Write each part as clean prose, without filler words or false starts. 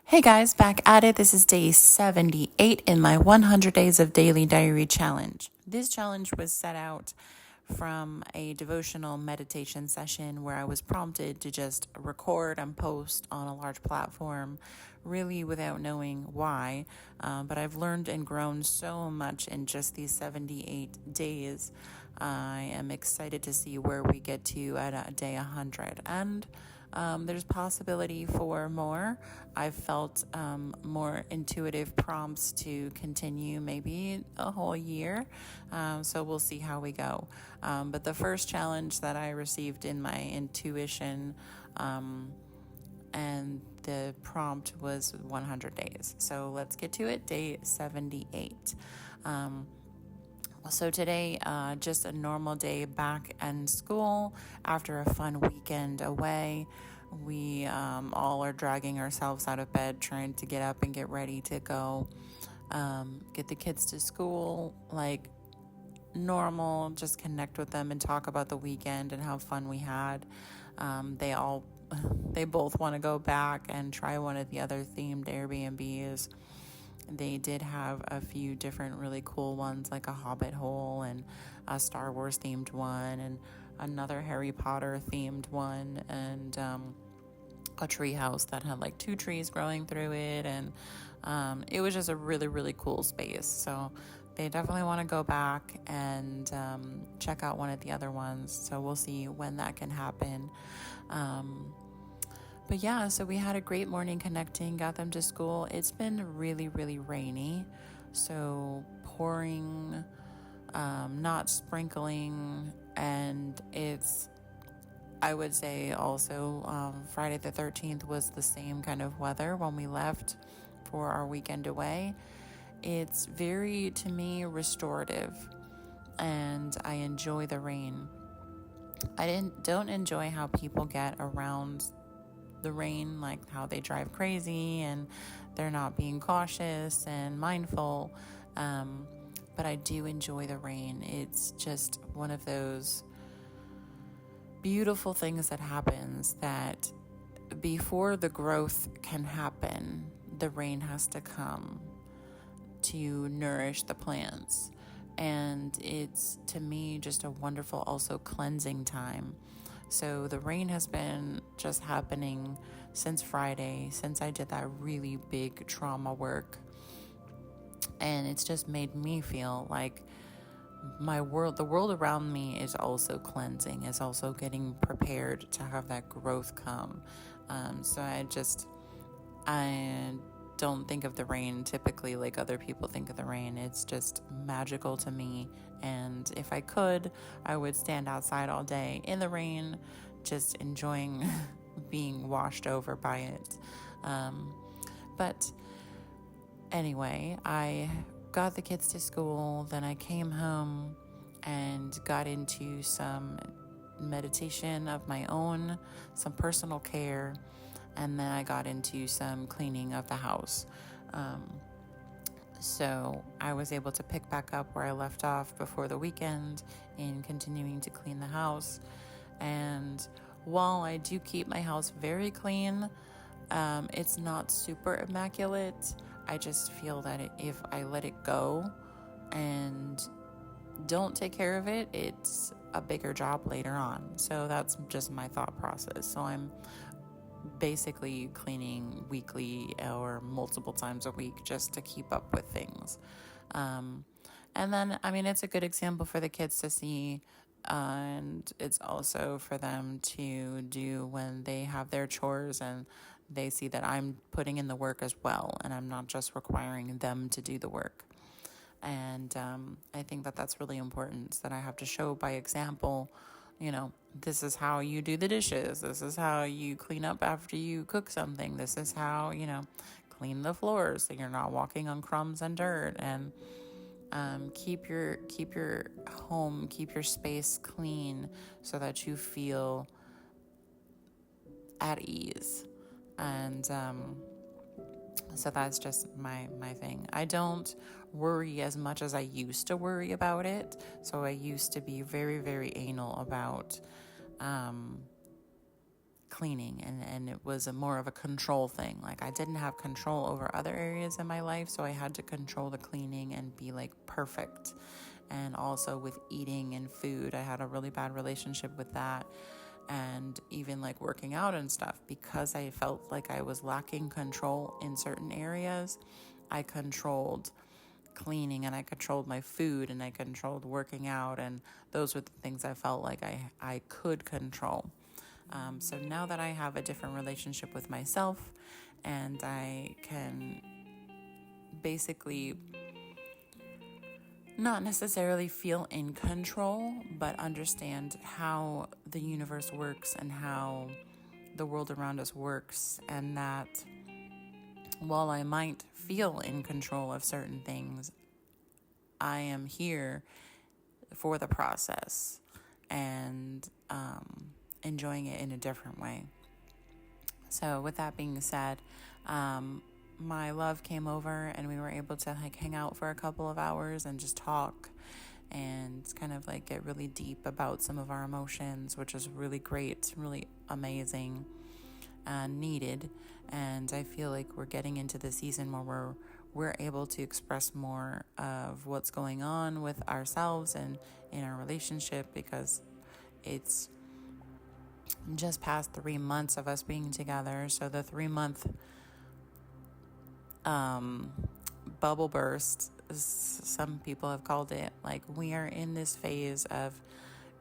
Hey guys, back at it. This is day 78 in my 100 Days of Daily Diary Challenge. This challenge was set out from a devotional meditation session where I was prompted to just record and post on a large platform, really without knowing why. But I've learned and grown so much in just these 78 days. I am excited to see where we get to at day 100. And there's possibility for more. I've felt more intuitive prompts to continue maybe a whole year. So we'll see how we go. But the first challenge that I received in my intuition and the prompt was 100 days. So let's get to it. Day 78. So today, just a normal day back in school after a fun weekend away. We all are dragging ourselves out of bed, trying to get up and get ready to go get the kids to school like normal, just connect with them and talk about the weekend and how fun we had. They both want to go back and try one of the other themed Airbnbs. They did have a few different really cool ones, like a Hobbit hole and a Star Wars themed one and another Harry Potter themed one, and a tree house that had like 2 trees growing through it, and it was just a really, really cool space. So they definitely want to go back and check out one of the other ones. So we'll see when that can happen. But yeah, so we had a great morning connecting, got them to school. It's been really, really rainy. So pouring, not sprinkling. And I would say also Friday the 13th was the same kind of weather when we left for our weekend away. It's very, to me, restorative. And I enjoy the rain. Don't enjoy how people get around the rain, like how they drive crazy and they're not being cautious and mindful. But I do enjoy the rain. It's just one of those beautiful things that happens that before the growth can happen, the rain has to come to nourish the plants. And it's, to me, just a wonderful also cleansing time. So the rain has been just happening since Friday, since I did that really big trauma work. And it's just made me feel like the world around me is also cleansing, is also getting prepared to have that growth come. So I don't think of the rain typically like other people think of the rain. It's just magical to me. And if I could, I would stand outside all day in the rain, just enjoying being washed over by it. But anyway, I got the kids to school, then I came home and got into some meditation of my own, some personal care, and then I got into some cleaning of the house. So I was able to pick back up where I left off before the weekend in continuing to clean the house. And while I do keep my house very clean, it's not super immaculate. I just feel that if I let it go and don't take care of it, it's a bigger job later on. So that's just my thought process. So I'm basically cleaning weekly or multiple times a week just to keep up with things. And then, it's a good example for the kids to see, and it's also for them to do when they have their chores and they see that I'm putting in the work as well, and I'm not just requiring them to do the work. And I think that that's really important, that I have to show by example, this is how you do the dishes. This is how you clean up after you cook something. This is how, clean the floors so you're not walking on crumbs and dirt. And keep your home, keep your space clean so that you feel at ease. And so that's just my thing. I don't worry as much as I used to worry about it. So I used to be very, very anal about cleaning, and it was more of a control thing. Like, I didn't have control over other areas in my life, so I had to control the cleaning and be like perfect. And also with eating and food, I had a really bad relationship with that. And even like working out and stuff, because I felt like I was lacking control in certain areas, I controlled cleaning and I controlled my food and I controlled working out, and those were the things I felt like I could control. So now that I have a different relationship with myself, and I can basically not necessarily feel in control, but understand how the universe works and how the world around us works, and that while I might feel in control of certain things, I am here for the process and enjoying it in a different way. So with that being said, my love came over and we were able to like hang out for a couple of hours and just talk and kind of like get really deep about some of our emotions, which is really great, really amazing and needed. And I feel like we're getting into the season where we're able to express more of what's going on with ourselves and in our relationship, because it's just past 3 months of us being together. So the 3-month bubble burst, some people have called it, like we are in this phase of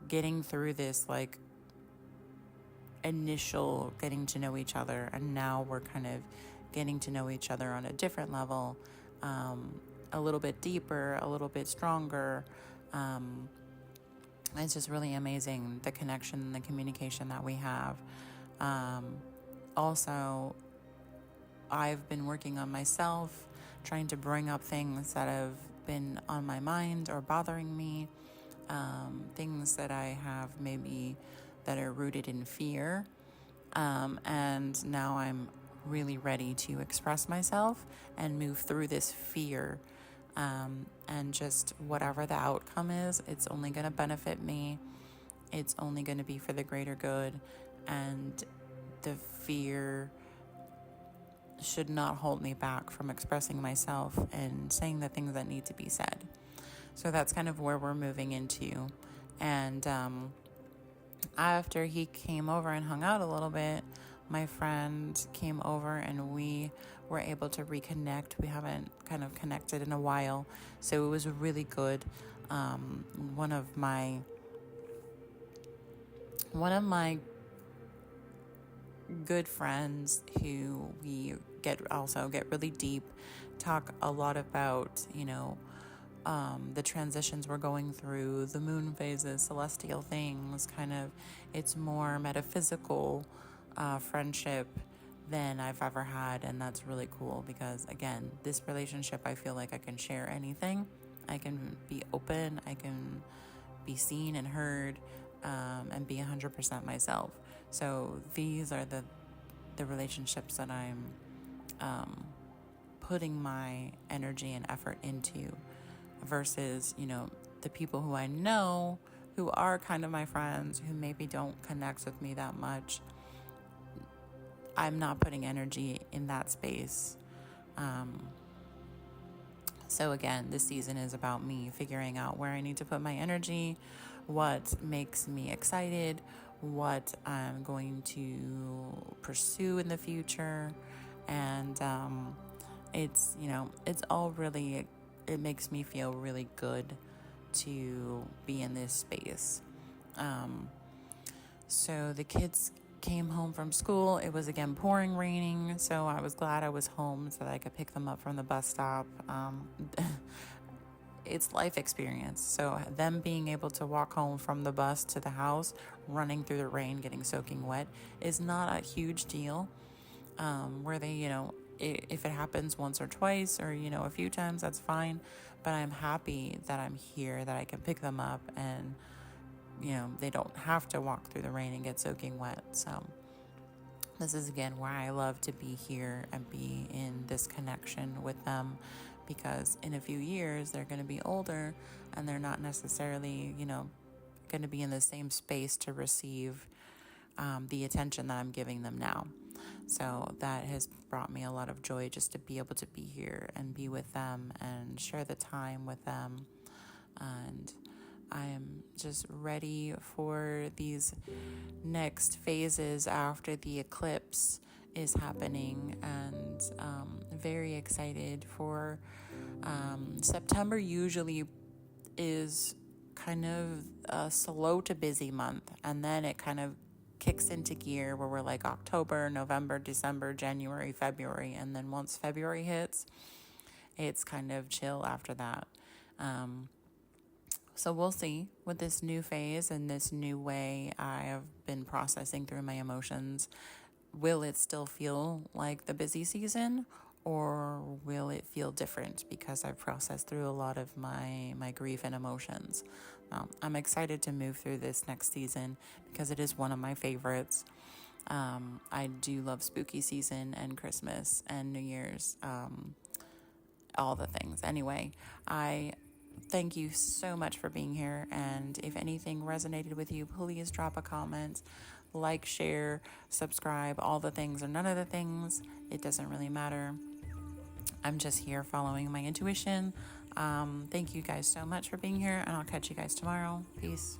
getting through this like initial getting to know each other, and now we're kind of getting to know each other on a different level, a little bit deeper, a little bit stronger. It's just really amazing, the connection and the communication that we have. Also, I've been working on myself, trying to bring up things that have been on my mind or bothering me, things that I have maybe that are rooted in fear. And now I'm really ready to express myself and move through this fear. And just whatever the outcome is, it's only going to benefit me. It's only going to be for the greater good. And the fear should not hold me back from expressing myself and saying the things that need to be said. So that's kind of where we're moving into. And after he came over and hung out a little bit, my friend came over and we were able to reconnect. We haven't kind of connected in a while, so it was really good. One of my good friends, who we get really deep, talk a lot about, the transitions we're going through, the moon phases, celestial things, kind of, it's more metaphysical friendship than I've ever had. And that's really cool because, again, this relationship, I feel like I can share anything. I can be open, I can be seen and heard, and be 100% myself. So these are the relationships that I'm putting my energy and effort into, versus, the people who I know who are kind of my friends, who maybe don't connect with me that much. I'm not putting energy in that space. So again, this season is about me figuring out where I need to put my energy, what makes me excited, what I'm going to pursue in the future. And it's all really, it makes me feel really good to be in this space. So the kids came home from school. It was again pouring, raining, so I was glad I was home so that I could pick them up from the bus stop. It's life experience. So them being able to walk home from the bus to the house, running through the rain, getting soaking wet, is not a huge deal. Where they, if it happens once or twice or, a few times, that's fine. But I'm happy that I'm here, that I can pick them up and, they don't have to walk through the rain and get soaking wet. So this is, again, why I love to be here and be in this connection with them, because in a few years, they're going to be older and they're not necessarily, going to be in the same space to receive the attention that I'm giving them now. So that has brought me a lot of joy just to be able to be here and be with them and share the time with them. And I am just ready for these next phases after the eclipse is happening, and very excited for September. Usually is kind of a slow to busy month, and then it kind of kicks into gear where we're like October, November, December, January, February, and then once February hits, it's kind of chill after that. So we'll see with this new phase and this new way I have been processing through my emotions. Will it still feel like the busy season, or will it feel different because I've processed through a lot of my grief and emotions? I'm excited to move through this next season because it is one of my favorites. I do love spooky season and Christmas and New Year's, all the things. Anyway, I thank you so much for being here. And if anything resonated with you, please drop a comment, like, share, subscribe, all the things or none of the things. It doesn't really matter. I'm just here following my intuition. Thank you guys so much for being here, and I'll catch you guys tomorrow. Peace.